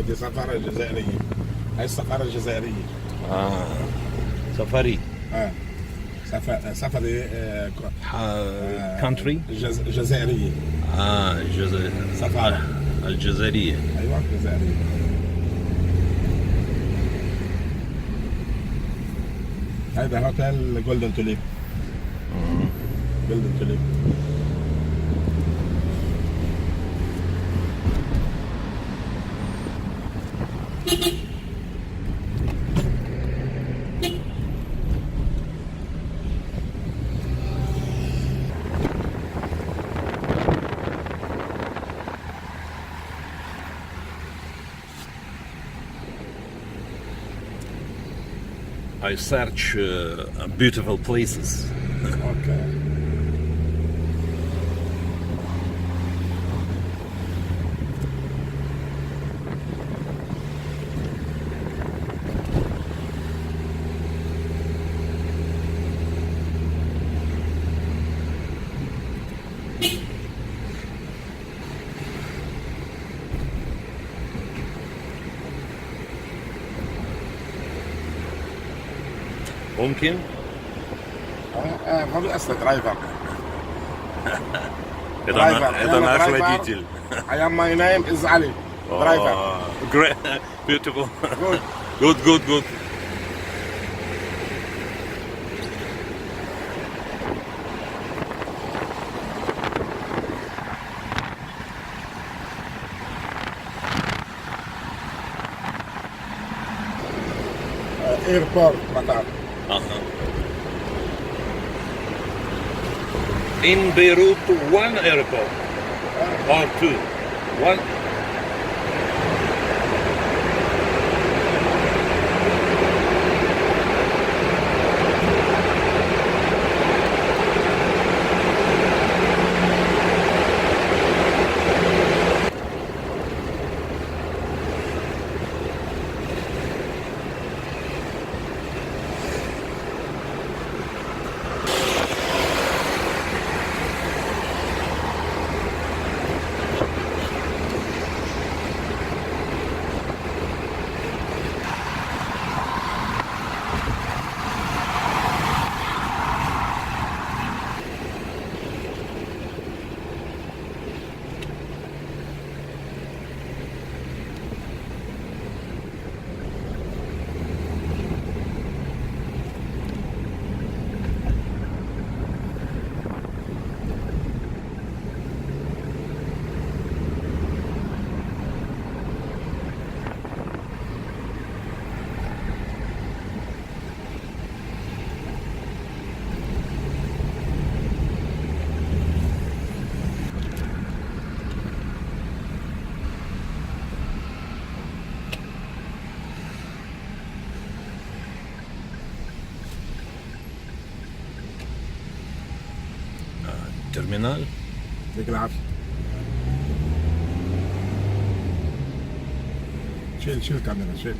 دي سفارة جزائرية. هاي السفارة الجزائرية. سفاري. سفري country. جزائرية. سفارة الجزائرية. أيوة جزائرية. هذا هوتيل جولدن توليب. جولدن توليب. I search beautiful places. Okay. ممكن؟ ما بيأثر درايفر. Это наш водитель. I am my name is Ali. Driver. Great, beautiful. Good. Good. Airport مطار. In Beirut, one airport or two. One. ترمينال. يعطيك العافية. شيل الكاميرا شيل.